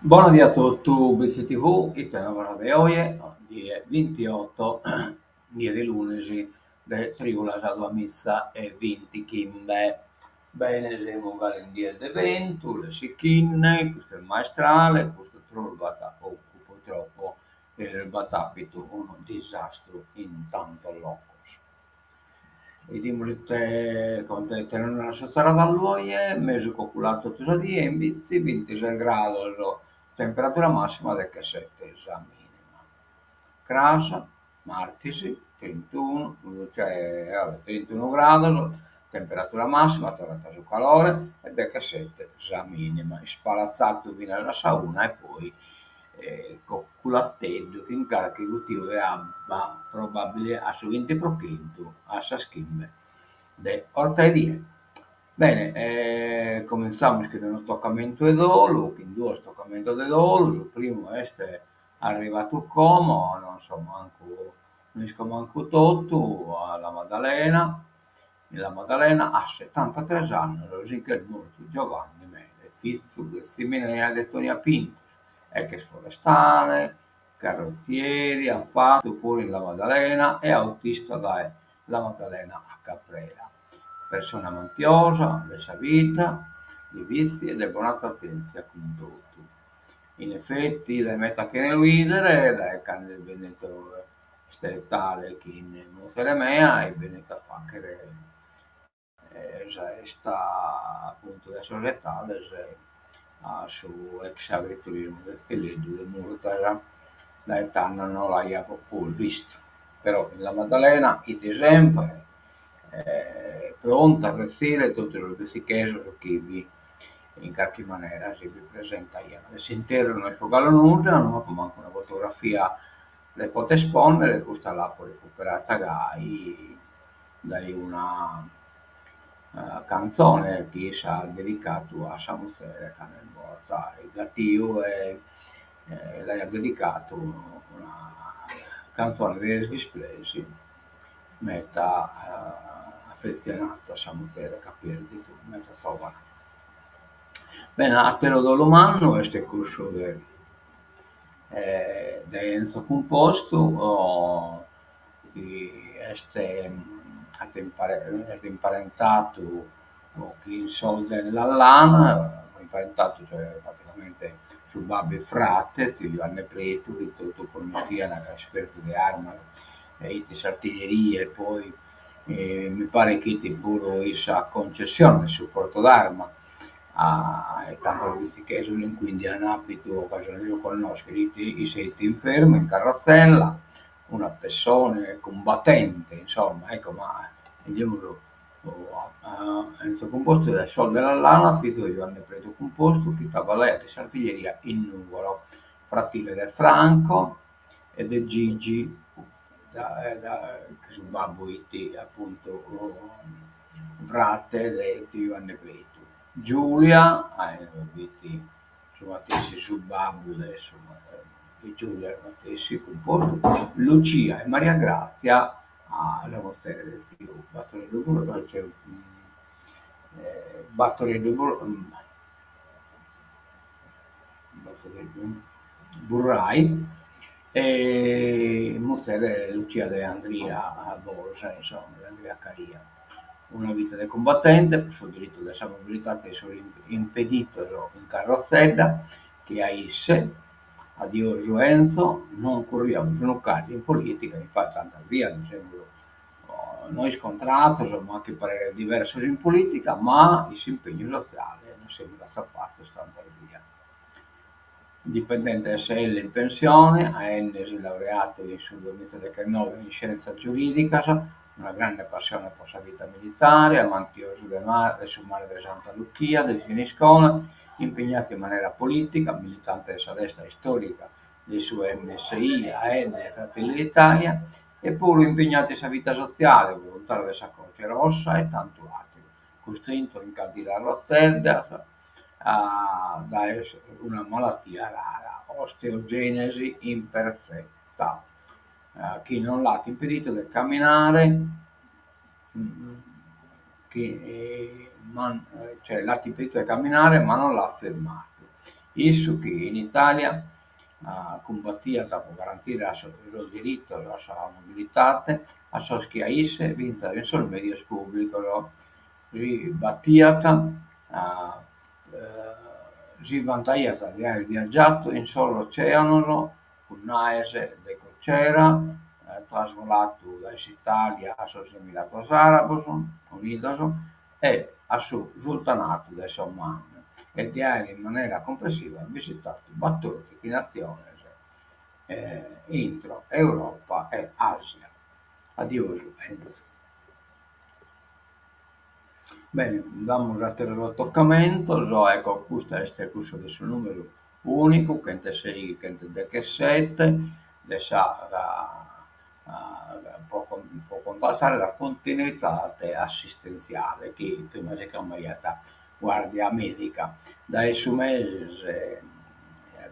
Buonasera a tutti, BCTV, il tema di oggi, di 28 di lunedì, del Trigola a messa e 20 chimbe. Bene, siamo in dia di vento, le sicchine, questo è il maestrale, questo trovata o purtroppo il batapito, un disastro in tanto locos. Vediamo te, quando te non lascia stare a Valloie, mese coculato tutti di Embizi, 26 gradi, temperatura massima del 7, già minima. Crasa, martesi, 31, cioè, 31 gradi, temperatura massima, tornata su calore, e del 7, già minima. Spalazzato fino alla sauna e poi culatteggio che incarica che abba probabile a su 20% a sa schimme de ortaidia. Bene, cominciamo con uno stoccamento di dolo, in due stoccamento di dolo, il primo è arrivato come, non so manco, non so manco tutto, alla Maddalena, la Maddalena ha 73 anni, così che è morto Giovanni Mele, figlio del Siminea di Tonia Pinto, ex forestale, carrozzieri, ha fatto pure la Maddalena e autista da la Maddalena a Caprera. Persona mantiosa, de sa vita, di vizi ed è buonata attenzia con tutto. In effetti, la meta che ne leader, la cane del Veneto statale che in Monseremea e Veneto fa che sta appunto la società su ex agriturismo del Stilleggio del Murtara da età non l'ha poi visto. Però la Maddalena, it sempre, pronta a restare tutto quello che si chiede che vi in qualche maniera si presenta io. Si intero non è poco nulla, no? Manca una fotografia le potete espondere, questa là poi recuperata dai una canzone che ha dedicato a Samuele Canelmorta, il gatio e lei ha dedicato una canzone di Elvis Presley, meta affezionato a Samuele Capirdi, meta salvata. Bene, a te lo do lo mano, este corso de Enzo Composto, che è imparentato con il sol dell'Allana, imparentato cioè praticamente su babbo e frate, si Giovanni Preto, che tutto conoscia una esperto di arma, e di artiglierie, e poi mi pare che ti pure essa concessione su porto d'arma e tanto visti che sono quindi un abito occasione io conosco i senti infermo in carrozzella una persona combattente insomma ecco ma vediamolo il suo composto del sol della lana figlio di Giovanni Preto composto che cavalletti artiglieria in nuvolo fratello del Franco e del Gigi che su babbo appunto frate di Giovanni Preto Giulia, insomma, che si subabile, insomma, e Giulia Matessi, composto, Lucia e Maria Grazia alla serie del CEO, Battery Burrai e Mostere Lucia De Andrea Borsa, insomma, De Andrea Caria. Una vita del combattente, per suo diritto della mobilità che sono impedito in carrozzella, che a isse, addio Enzo, non corriamo sono casi in politica, infatti andar via, diciamo, noi scontrato, insomma, anche parere diverso in politica, ma il impegno sociale non sembra sappato sta andare via. Dipendente SL in pensione, AN laureato sul 2019 in scienza giuridica, una grande passione per la vita militare, amantioso del mare di Santa Lucchia, del Finiscola, impegnato in maniera politica, militante della destra storica del suo MSI, AN e Fratelli d'Italia, e pure impegnato in vita sociale, volontario della Croce Rossa e tanto altro. Costretto in candidato a Rotterdam, da una malattia rara, osteogenesi imperfetta. Chi non l'ha impedito di camminare, cioè l'ha impedito di camminare ma non l'ha fermato. Isso che in Italia combattia per garantire il diritto alla sua mobilità, a so che a isse vincere in solo medios pubblici, ribattiata svantaggiata di aver viaggiato in solo oceano con naese di crociera, trasvolato da Italia a sus Emiratos Árabes Unidos e a su sultanato del Oman e di aver in maniera complessiva visitato 14 nazioni intro Europa e Asia. Adiós, Enzo. Bene, damos a terzo toccamento, ecco, questo è il curso del suo numero unico, che sei che 7, può contattare la continuità assistenziale che prima si chiamava guardia medica. Dal suo mese,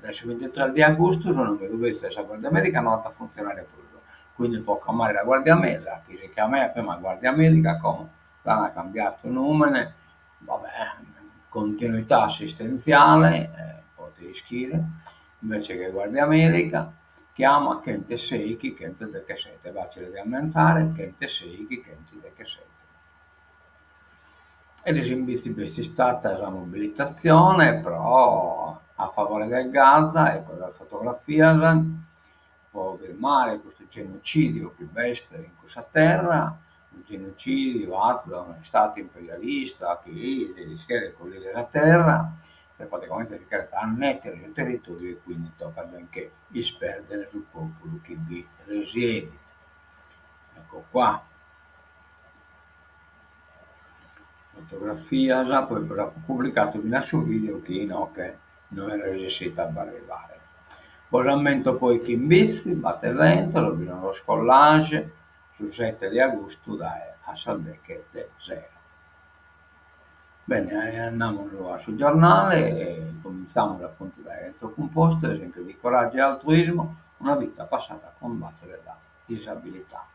dal 23 di agosto, sono dovesse la guardia medica non a funzionare più, quindi può chiamare la guardia medica, che si chiama prima guardia medica, come ha cambiato nome, vabbè, continuità assistenziale, potete scrivere, invece che guardia medica, chiama Kente Seiki, Kente de che siete, facile di aumentare, Kente Seiki, Kente de che siete. Ed è stata la mobilitazione, però a favore del Gaza e con la fotografia può firmare questo genocidio più bestia in questa terra, un genocidio atto da uno Stato imperialista che rischia con la terra per praticamente cercare di annettere il territorio e quindi tocca anche disperdere sul popolo che vi risiede. Ecco qua. Fotografia già poi pubblicato in su video che non era riuscita a arrivare. Posamento poi che in bis, batte vento, lo bisogna lo scollage sul 7 di agosto a Saldecche 0. Bene, andiamo sul giornale e cominciamo appunto da Enzo Composto, esempio di coraggio e altruismo, una vita passata a combattere la disabilità.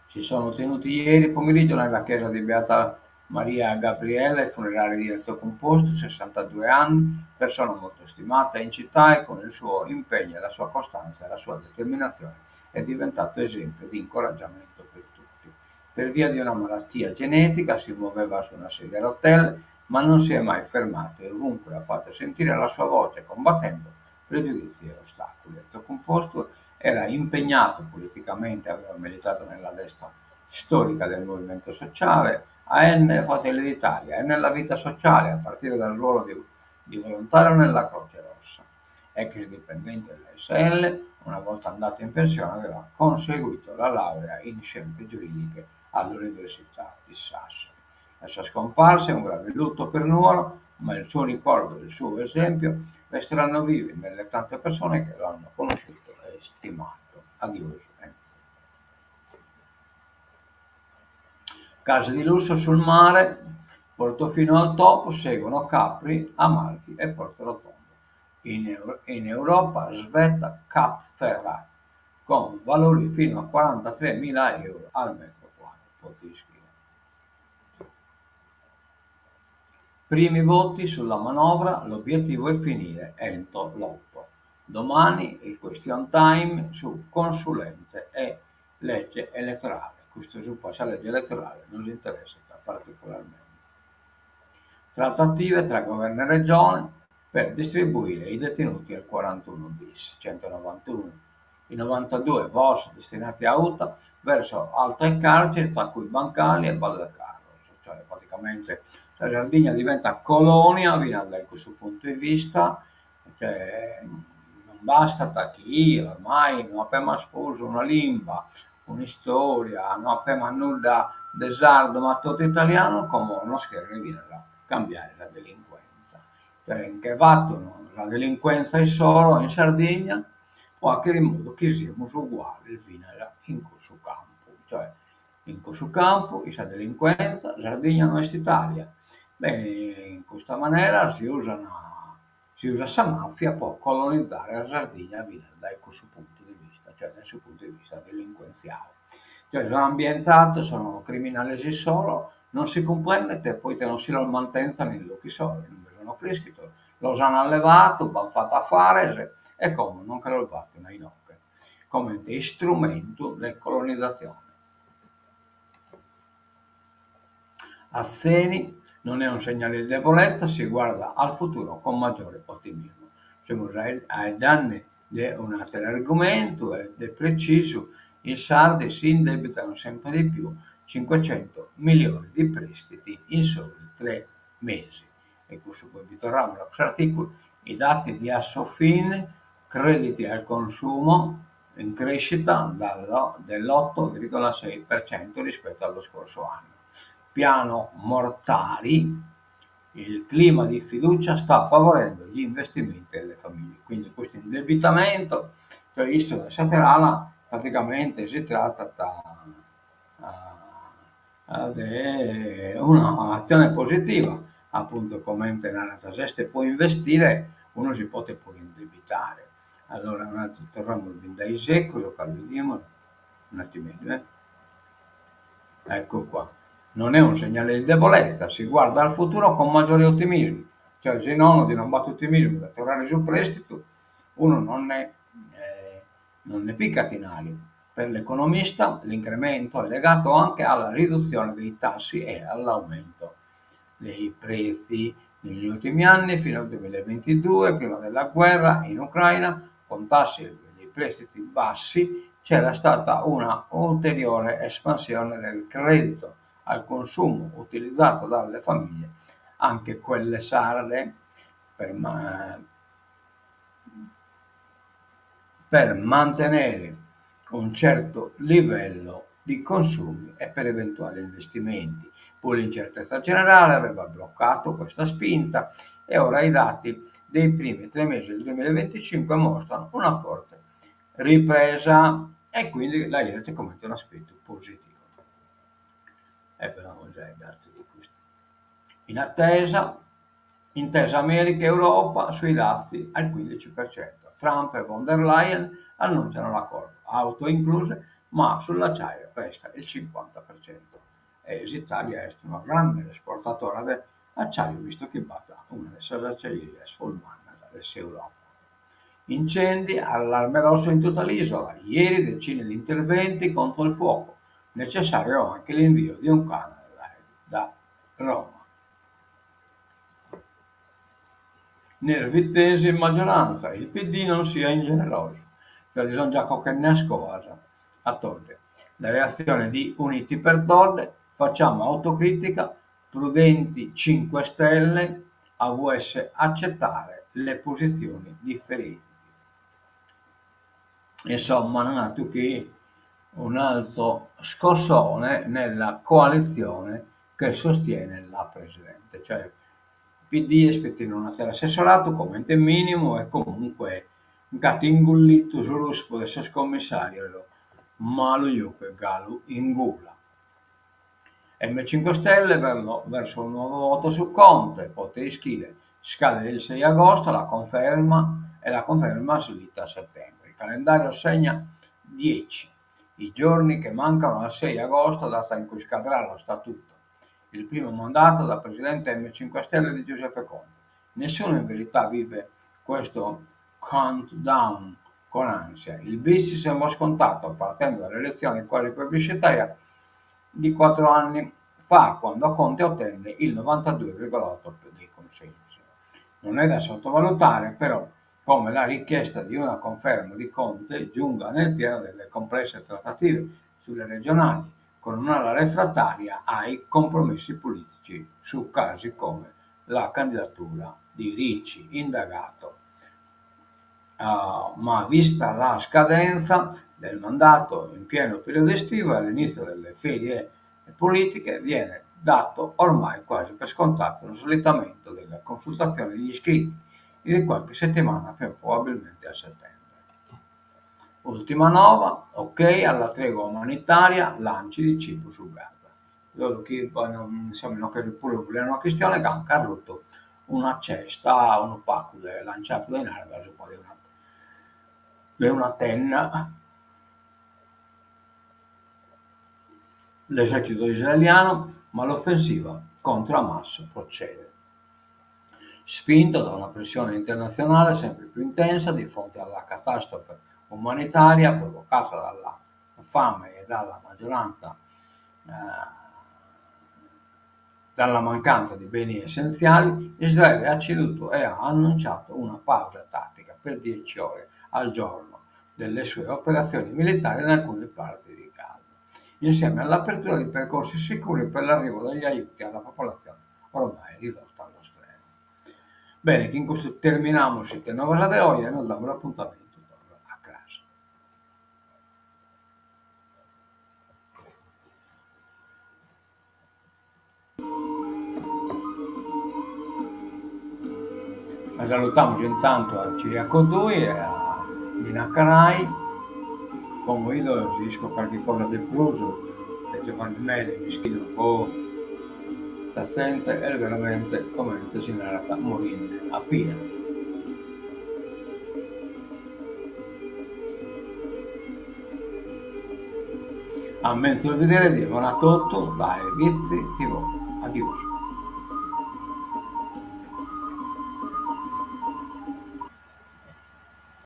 Si sono tenuti ieri pomeriggio nella chiesa di Beata Maria Gabriella i funerali di Enzo Composto, 62 anni, persona molto stimata in città e con il suo impegno, la sua costanza e la sua determinazione è diventato esempio di incoraggiamento per tutti. Per via di una malattia genetica si muoveva su una sedia a rotelle, ma non si è mai fermato e ovunque ha fatto sentire la sua voce combattendo pregiudizi e ostacoli. Enzo Composto era impegnato politicamente, aveva militato nella destra storica del movimento sociale, AN Fratelli d'Italia e nella vita sociale a partire dal ruolo di volontario nella Croce Rossa. Ex dipendente dell'SL, una volta andato in pensione aveva conseguito la laurea in scienze giuridiche all'Università di Sassari. La sua scomparsa è un grave lutto per Nuoro, ma il suo ricordo e il suo esempio resteranno vivi nelle tante persone che lo hanno conosciuto e stimato. Adios. Case di lusso sul mare, Portofino al top, seguono Capri, Amalfi e Porto Rotondo. in Europa svetta Cap-Ferrat con valori fino a 43.000 euro al metro quadro. Primi voti sulla manovra, l'obiettivo è finire entro l'8. Domani il question time su consulente e legge elettorale. Questo su questa legge elettorale non ci interessa particolarmente. Trattative tra governo e regione per distribuire i detenuti al 41 bis, 191, i 92 posti destinati a UTA verso altre carceri, tra cui Bancali e Valle del Carlo. Cioè praticamente la Sardegna diventa colonia, viene da questo punto di vista, cioè, non basta perché ormai non appena sposo una lingua, un'istoria, non appena nulla di sardo ma tutto italiano, come uno scherzo viene da cambiare la delinquenza. Cioè, in che vattono la delinquenza è solo in Sardegna, o anche in modo che siamo uguali fino in questo campo. Cioè, in questo campo, questa delinquenza, Sardegna non è Italia. Bene, in questa maniera si usa questa mafia per colonizzare la Sardegna da questo punto di vista, cioè dal suo punto di vista delinquenziale. Cioè sono ambientato, sono criminali solo, non si comprende che poi non si lo mantengono in luoghi soli, non sono cresciuto, lo hanno allevato, l'hanno fatto a fare e come non che lo fatto in Inoc, come strumento di colonizzazione. Asseni non è un segnale di debolezza, si guarda al futuro con maggiore ottimismo. Siamo ai danni di un altro argomento ed è preciso, i sardi si indebitano sempre di più, 500 milioni di prestiti in soli 3 mesi. E questo poi vi torniamo da questo articolo, i dati di Assofin, crediti al consumo in crescita dell'8,6% rispetto allo scorso anno. Piano Mortari, il clima di fiducia sta favorendo gli investimenti delle famiglie. Quindi questo indebitamento previsto da Saterala praticamente si tratta di un'azione positiva, appunto come nella se può investire uno si può pure indebitare. Allora un attimo torniamo dai secoli, vediamo un attimino. Ecco qua. Non è un segnale di debolezza, si guarda al futuro con maggiore ottimismo, cioè se non di non batte ottimismo da tornare sul prestito, uno non ne picca tinali. Per l'economista l'incremento è legato anche alla riduzione dei tassi e all'aumento dei prezzi negli ultimi anni fino al 2022, prima della guerra in Ucraina, con tassi dei prestiti bassi c'era stata una ulteriore espansione del credito al consumo utilizzato dalle famiglie, anche quelle sarde, per mantenere un certo livello di consumi e per eventuali investimenti. Poi l'incertezza generale aveva bloccato questa spinta e ora i dati dei primi 3 mesi del 2025 mostrano una forte ripresa e quindi la IRC commenta un aspetto positivo. E vediamo già i dati di questo. In attesa, intesa America-Europa sui dazi al 15%. Trump e von der Leyen annunciano l'accordo, auto incluse, ma sull'acciaio resta il 50%. E l'Italia è una grande esportatore di acciaio, visto che batte una delle acciaierie sformate dall'Europa. Incendi, allarme rosso in tutta l'isola, ieri decine di interventi contro il fuoco, necessario anche l'invio di un cane da Roma. Nervi tesi in maggioranza, il PD non sia ingeneroso, cioè bisogna già che ne cosa a togliere. La reazione di Uniti per Tolle, facciamo autocritica, prudenti 5 Stelle, AVS accettare le posizioni differenti. Insomma, non altro che un altro scossone nella coalizione che sostiene la Presidente, cioè PD aspettano una terra assessorato come minimo e comunque un gatto ingullito sullo può essere commissario ma lo io che galo in gola. M5 Stelle verso un nuovo voto su Conte, potere schile, Scade il 6 agosto, la conferma e la conferma slitta a settembre. Il calendario segna 10 i giorni che mancano al 6 agosto, data in cui scadrà lo statuto, il primo mandato da presidente M5 Stelle di Giuseppe Conte. Nessuno in verità vive questo countdown con ansia. Il bis sembra scontato partendo dalle elezioni quasi plebiscitarie di 4 anni fa, quando Conte ottenne il 92,8% dei consensi. Non è da sottovalutare però come la richiesta di una conferma di Conte giunga nel pieno delle complesse trattative sulle regionali, con un'ala refrattaria ai compromessi politici su casi come la candidatura di Ricci, indagato. Ma vista la scadenza del mandato in pieno periodo estivo e all'inizio delle ferie politiche, viene dato ormai quasi per scontato un slittamento della consultazione degli iscritti di qualche settimana, più probabilmente a settembre. Ultima nova, ok alla tregua umanitaria, lanci di cibo su Gaza. Loro che insomma che pure volevano una questione che hanno carrotto una cesta, un pacco lanciato in aria su una tenna. L'esercito israeliano, ma l'offensiva contro Hamas procede. Spinto da una pressione internazionale sempre più intensa di fronte alla catastrofe umanitaria provocata dalla fame e dalla mancanza di beni essenziali, Israele ha ceduto e ha annunciato una pausa tattica per 10 ore al giorno delle sue operazioni militari in alcune parti di Gaza, insieme all'apertura di percorsi sicuri per l'arrivo degli aiuti alla popolazione ormai ridotta allo stremo. Bene, che in questo terminamos este novela de hoy e nos damos l'appuntamento a casa. Ma salutiamo intanto a Ciriaco Dui e a Mina Carai, come io riesco qualche cosa del pluso, e Giovanni Mele mi scrive un po' tazzente e veramente come si narra morire a Pia. A mezzo vedere di buon a tutto, dai vizi, ti voglio. Adios.